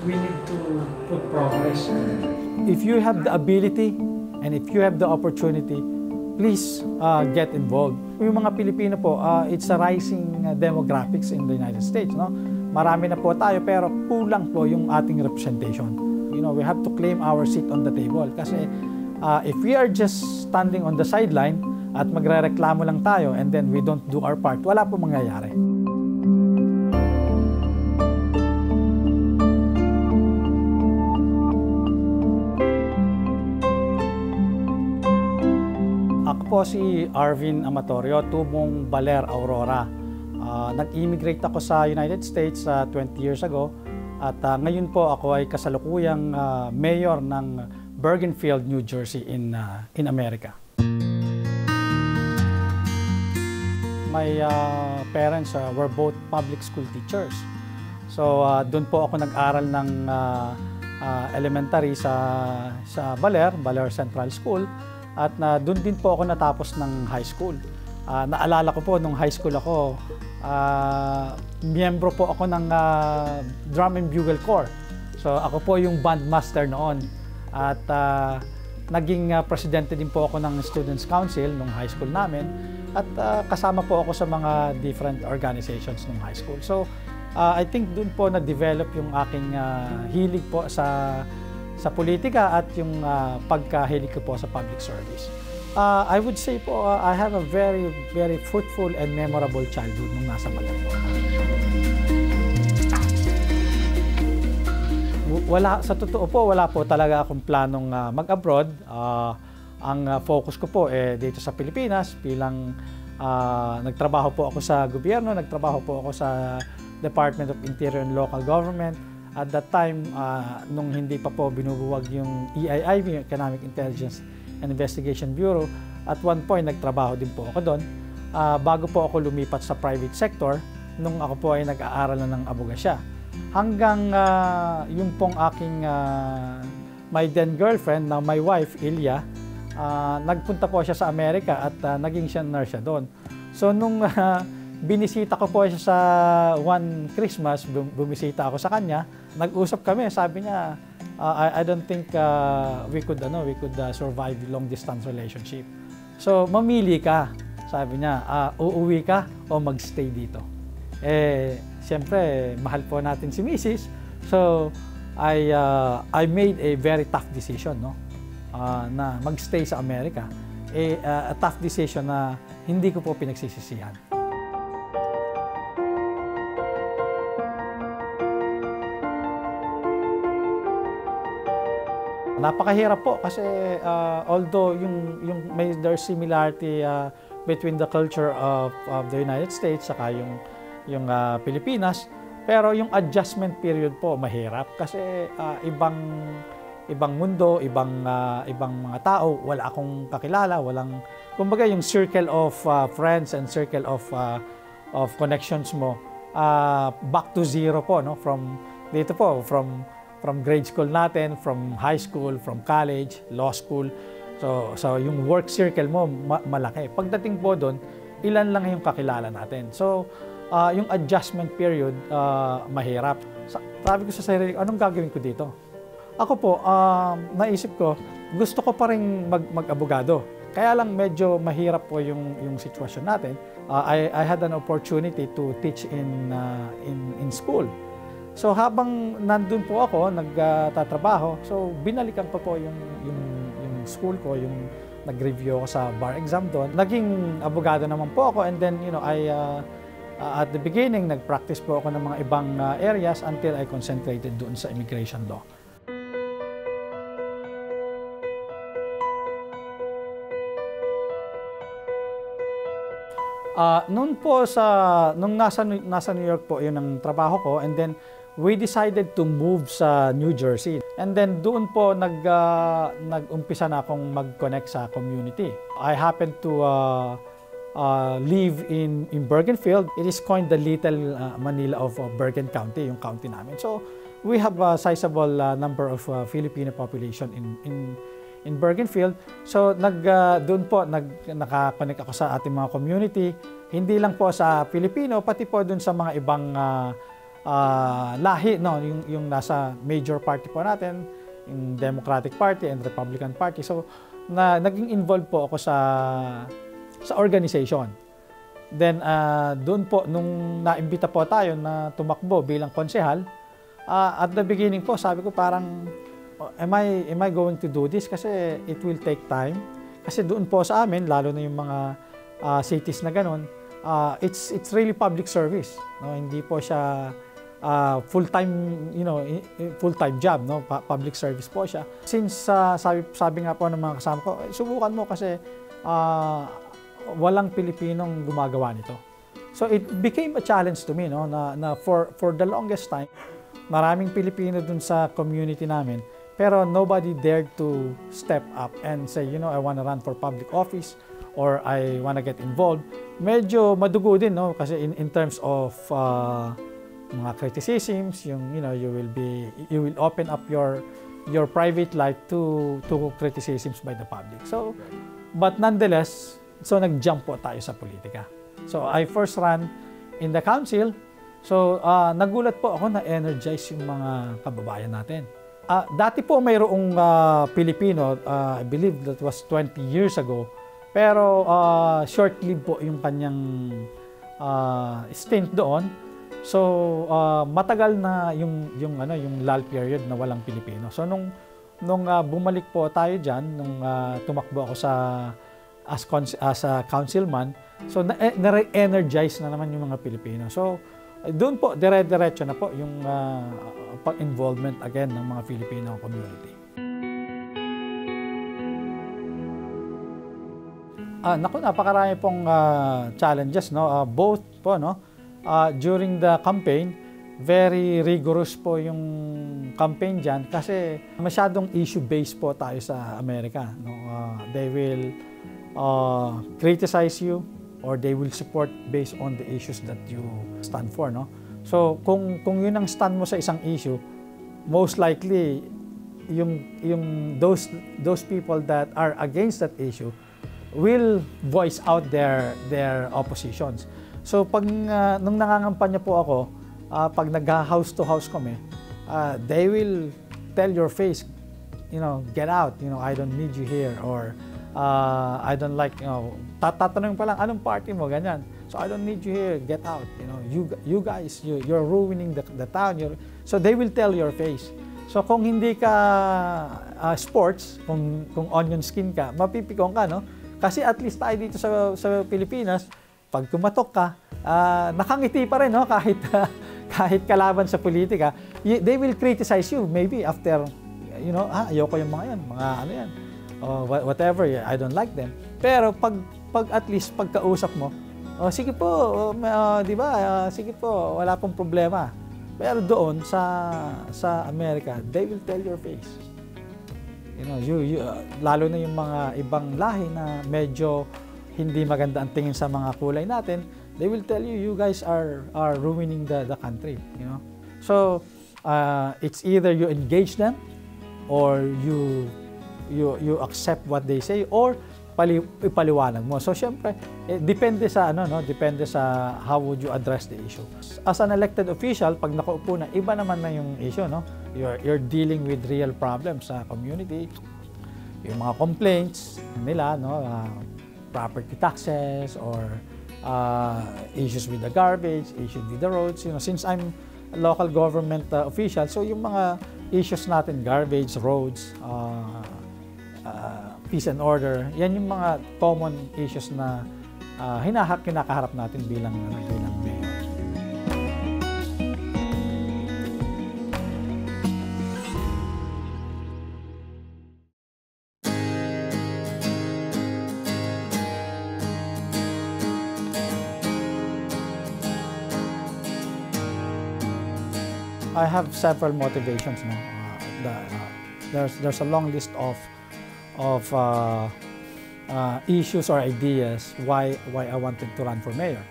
we need to put progress. If you have the ability and if you have the opportunity, please get involved. Yung mga Pilipino po, it's a rising demographics in the United States. No? Marami na po tayo pero kulang po yung ating representation. You know, we have to claim our seat on the table. Kasi if we are just standing on the sideline at magrereklamo lang tayo and then we don't do our part, wala po mangyayari. Ako po si Arvin Amatorio, tubong Baler, Aurora. Nag-immigrate ako sa United States 20 years ago at ngayon po ako ay kasalukuyang mayor ng Bergenfield, New Jersey in America. My parents were both public school teachers. So doon po ako nag-aral ng elementary sa Baler Central School. At doon din po ako natapos ng high school. Naalala ko po, nung high school ako, miyembro po ako ng Drum and Bugle Corps. So ako po yung bandmaster noon. At naging presidente din po ako ng Students' Council nung high school namin. At kasama po ako sa mga different organizations nung high school. So I think doon po na-develop yung aking hilig po sa politika at yung pagkahilig ko po sa public service. I would say po, I have a very, very fruitful and memorable childhood nung nasa Baler po. Sa totoo po, wala po talaga akong planong mag-abroad. Ang focus ko po dito sa Pilipinas bilang nagtrabaho po ako sa gobyerno, nagtrabaho po ako sa Department of Interior and Local Government. At that time, nung hindi pa po binubuwag yung EIIB, Economic Intelligence and Investigation Bureau, at one point, nagtrabaho din po ako doon. Bago po ako lumipat sa private sector, nung ako po ay nag-aaral na ng abogasya. Hanggang yung pong aking my then girlfriend, na my wife, Ilya, nagpunta po siya sa Amerika at naging siya nurse siya doon. So nung binisita ko po siya sa one Christmas, bumisita ako sa kanya, nag-usap kami, sabi niya, I don't think we could survive long distance relationship. So mamili ka, sabi niya, uuwi ka o magstay dito. Siyempre, mahal po natin si Mrs. So I made a very tough decision, no? Na magstay sa Amerika. A tough decision na hindi ko po pinagsisisihan. Napakahirap po kasi although there's similarity between the culture of the United States saka yung Pilipinas, pero yung adjustment period po mahirap kasi ibang mundo, ibang mga tao, wala akong kakilala, kumbaga yung circle of friends and circle of connections mo back to zero po, no, from grade school natin, from high school, from college, law school. So yung work circle mo malaki. Pagdating po doon, ilan lang yung kakilala natin. So yung adjustment period mahirap. Sabi ko sa sarili, anong gagawin ko dito? Ako po, naisip ko, gusto ko pa rin mag-abogado. Kaya lang medyo mahirap po yung sitwasyon natin. I had an opportunity to teach in school. So habang nandun po ako, nagtatrabaho, so binalikan pa po yung school ko, yung nag-review ako sa bar exam doon. Naging abogado naman po ako and then, at the beginning, nag-practice po ako ng mga ibang areas until I concentrated doon sa immigration law. Nung nasa New York po, yun ang trabaho ko, and then we decided to move sa New Jersey. And then doon po nag-umpisa na akong mag-connect sa community. I happened to live in Bergenfield. It is coined the Little Manila of Bergen County, yung county namin. So we have a sizable number of Filipino population in Bergenfield. So doon po naka-connect ako sa ating mga community. Hindi lang po sa Filipino, pati po doon sa mga ibang lahi, no, yung nasa major party po natin, yung Democratic Party and Republican Party. So, naging involved po ako sa organization. Then, doon po, nung naimbita po tayo na tumakbo bilang konsehal, at the beginning po, sabi ko parang, am I going to do this? Kasi it will take time. Kasi doon po sa amin, lalo na yung mga cities na ganun, it's really public service. No? Hindi po siya full-time, full-time job, no? Public service po siya. Since sabi nga po ng mga kasama ko, subukan mo kasi walang Pilipinong gumagawa nito. So it became a challenge to me, no? Na for the longest time, maraming Pilipino dun sa community namin, pero nobody dared to step up and say, I want to run for public office or I want to get involved. Medyo madugo din, no? Kasi in terms of mga criticisms, you will open up your private life to criticisms by the public. So, but nonetheless, so nag-jump po tayo sa politika. So I first ran in the council. So nagulat po ako na energize yung mga kababayan natin. Dati po mayroong Pilipino, I believe that was 20 years ago, pero short-lived po yung kanyang stint doon. So matagal na yung lull period na walang Pilipino. So nung bumalik po tayo diyan, nung tumakbo ako as a councilman, so na-energize na naman yung mga Pilipino. So doon po dire-diretso na po yung pag-involvement again ng mga Filipino community. Napakarami pong challenges, no? Both po, no? During the campaign, very rigorous po yung campaign dyan kasi masyadong issue-based po tayo sa Amerika. No? They will criticize you or they will support based on the issues that you stand for. No? So kung yun ang stand mo sa isang issue, most likely those people that are against that issue will voice out their oppositions. So pag nung nangangampanya po ako, pag nag-house to house kami, they will tell your face, get out, I don't need you here, or I don't like, tatanungin pa lang, anong party mo, ganyan. So I don't need you here, get out, you guys, you're ruining the town. So they will tell your face. So kung hindi ka sports, kung onion skin ka, mapipikong ka, no? Kasi at least tayo dito sa Pilipinas, pag tumatok ka, nakangiti pa rin, no? Kahit kalaban sa politika, they will criticize you maybe after, ayoko yung mga yan, yan, whatever, I don't like them. Pero pag at least pagkausap mo, sige po, di ba, sige po, wala pong problema. Pero doon sa Amerika, they will tell your face. Lalo na yung mga ibang lahi na medyo hindi maganda ang tingin sa mga kulay natin, they will tell you, you guys are ruining the country. So it's either you engage them or you accept what they say or ipaliwanag mo. So syempre, depende sa depende sa how would you address the issue. As an elected official, pag nakaupo na, iba naman na yung issue, no? You're dealing with real problems sa community. Yung mga complaints nila, no? Property taxes or issues with the garbage, issues with the roads. Since I'm a local government official, so yung mga issues natin, garbage, roads, peace and order, yan yung mga common issues na kinakaharap natin bilang mayor. I have several motivations. No? There's a long list of issues or ideas why I wanted to run for mayor.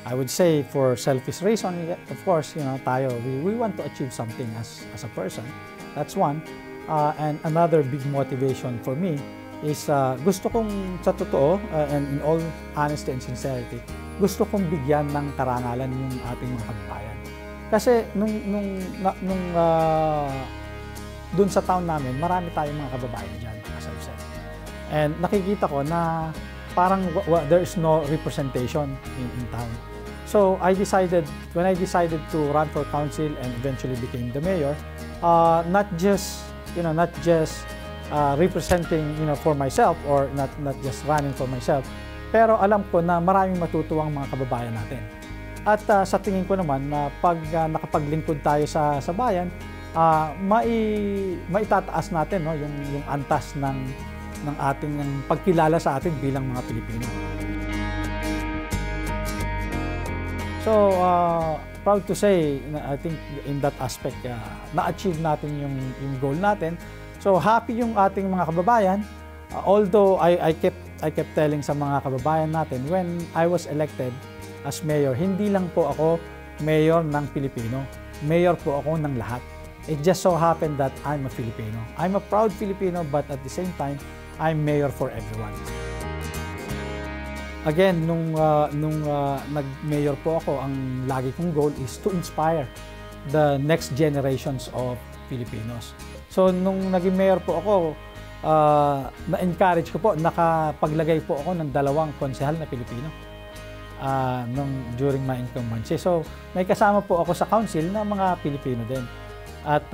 I would say for selfish reason, of course, we want to achieve something as a person. That's one. And another big motivation for me is gusto kong sa totoo and in all honesty and sincerity, gusto kong bigyan ng karangalan yung ating mga kababayan. Kasi dun sa town namin, marami tayong mga kababayan dyan, as I've said. And nakikita ko na parang there is no representation in town. So when I decided to run for council and eventually became the mayor, not just representing for myself or not just running for myself, pero alam ko na maraming matutuwang mga kababayan natin. At sa tingin ko naman na pag nakapaglingkod tayo sa bayan, maitataas natin yung antas ng ating pagkilala sa atin bilang mga Pilipino. So, proud to say, I think in that aspect, na-achieve natin yung goal natin. So, happy yung ating mga kababayan. Although I kept telling sa mga kababayan natin, when I was elected as mayor, hindi lang po ako mayor ng Pilipino. Mayor po ako ng lahat. It just so happened that I'm a Filipino. I'm a proud Filipino, but at the same time, I'm mayor for everyone. Again, nung nag-mayor po ako, ang lagi kong goal is to inspire the next generations of Filipinos. So, nung naging mayor po ako, na-encourage ko po, nakapaglagay po ako ng 2 konsehal na Pilipino during my incumbency. So, may kasama po ako sa council na mga Pilipino din. At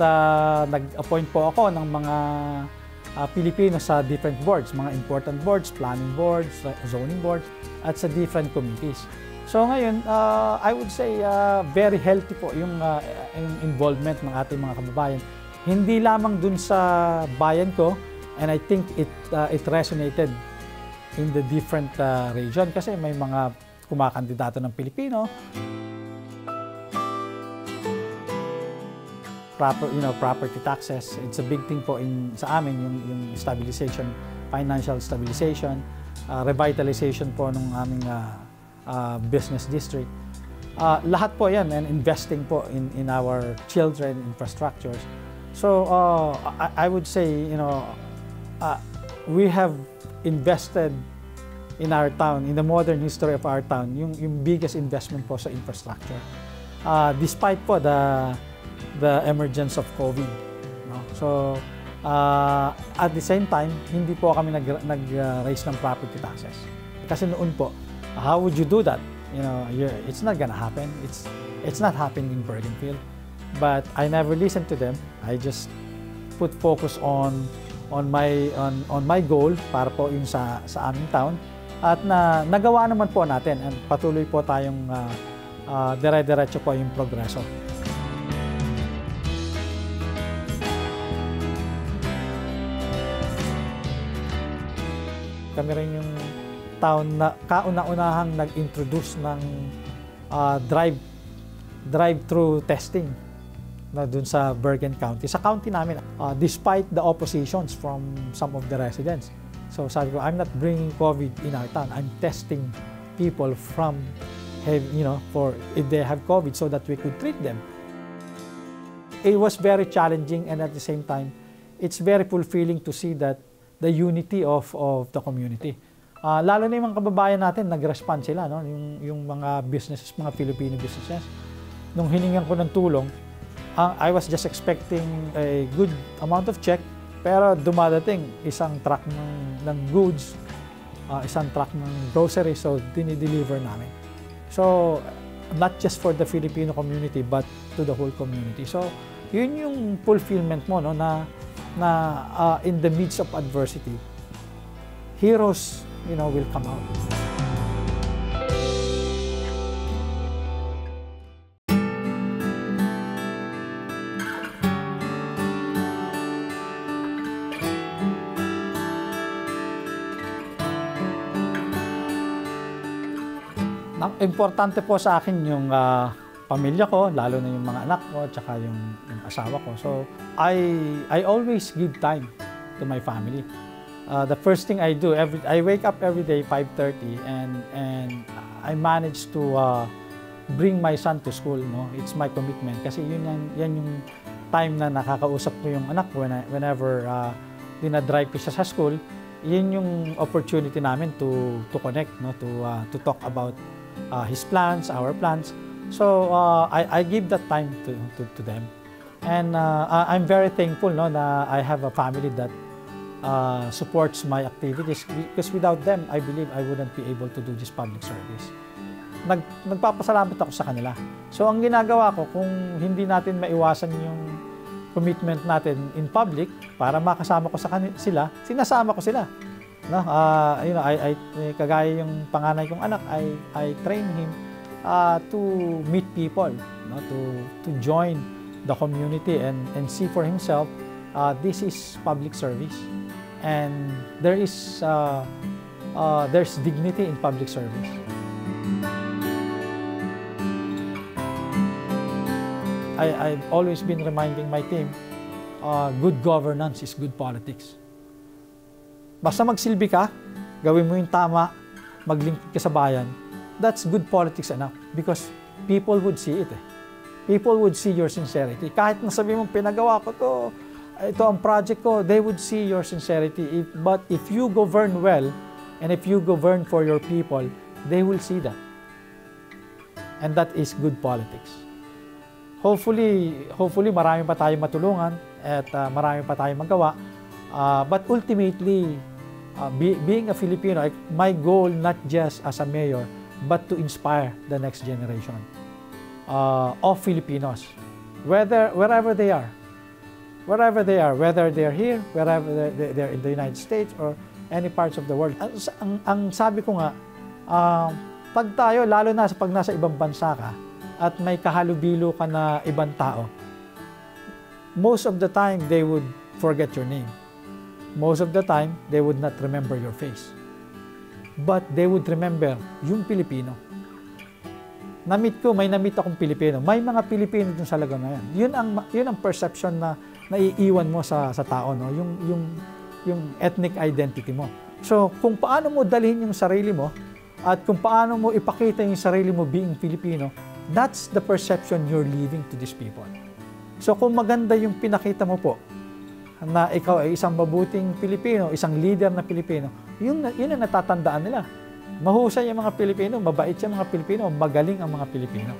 nag-appoint po ako ng mga Pilipino sa different boards, mga important boards, planning boards, zoning boards, at sa different committees. So ngayon, I would say very healthy po yung involvement ng ating mga kababayan. Hindi lamang dun sa bayan ko, and I think it resonated in the different region kasi may mga kumakandidato ng Pilipino. Property taxes, it's a big thing po sa amin, yung stabilization, financial stabilization, revitalization po ng aming business district. Lahat po yan, and investing po in our children infrastructures. So I would say, we have invested in our town, in the modern history of our town, yung biggest investment po sa infrastructure. Despite po the emergence of COVID. No? So, at the same time, hindi po kami nag-raise ng property taxes. Kasi noon po, how would you do that? It's not gonna happen. It's not happening in Bergenfield. But I never listened to them. I just put focus on my goal para po yung sa aming town. At nagawa naman po natin, and patuloy po tayong dire-diretso po yung progreso. Kami rin yung town na kauna-unahang nag-introduce ng drive-through testing dun sa Bergen County. Sa county namin, despite the oppositions from some of the residents. So sabi ko, I'm not bringing COVID in our town. I'm testing people for if they have COVID so that we could treat them. It was very challenging, and at the same time, it's very fulfilling to see that the unity of the community. Lalo na yung mga kababayan natin, nag-respond sila, no? Yung mga businesses, mga Filipino businesses. Nung hiningan ko ng tulong, I was just expecting a good amount of check, pero dumadating isang truck ng goods, isang truck ng groceries, so dinideliver namin. So, not just for the Filipino community, but to the whole community. So, yun yung fulfillment mo, no, na in the midst of adversity, heroes, will come out. Importante po sa akin yung pamilya ko, lalo na yung mga anak ko, tsaka yung asawa ko. So, I always give time to my family. The first thing I do, I wake up every day 5:30 and I manage to bring my son to school. No? It's my commitment kasi yan yung time na nakakausap ko yung anak ko whenever dinadrive ko siya sa school. Yun yung opportunity namin to connect, no? To talk about his plans, our plans. So I give that time to them. And I'm very thankful, no, na I have a family that supports my activities, because without them, I believe I wouldn't be able to do this public service. Nagpapasalamat ako sa kanila. So ang ginagawa ko, kung hindi natin maiwasan yung commitment natin in public para makasama ko sila, sinasama ko sila. No, you know, kagaya yung panganay kong anak, I train him to meet people, no, to join the community and see for himself. This is public service, and there's dignity in public service. I've always been reminding my team, good governance is good politics. Basta magsilbi ka, gawin mo yung tama, maglingkod ka sa bayan, that's good politics enough, because people would see it. People would see your sincerity. Kahit nasabi mong pinagawa ko to, ito ang project ko, they would see your sincerity. But if you govern well, and if you govern for your people, they will see that. And that is good politics. Hopefully marami pa tayong matulungan at marami pa tayong magawa. But ultimately, being a Filipino, my goal not just as a mayor, but to inspire the next generation of Filipinos, wherever they are, whether they're here, wherever they're in the United States or any parts of the world. Ang sabi ko nga, pag tayo, lalo na pag nasa ibang bansa ka, at may kahalubilo ka na ibang tao, most of the time, they would forget your name. Most of the time, they would not remember your face. But they would remember yung Pilipino. May na-meet akong Pilipino. May mga Pilipino dun sa Laguna yan. Yun ang perception na naiiwan mo sa tao, no? Yung ethnic identity mo. So, kung paano mo dalhin yung sarili mo, at kung paano mo ipakita yung sarili mo being Filipino, that's the perception you're leaving to these people. So kung maganda yung pinakita mo po, na ikaw ay isang mabuting Pilipino, isang leader na Pilipino, yun ang natatandaan nila. Mahusay yung mga Pilipino, mabait yung mga Pilipino, magaling ang mga Pilipino.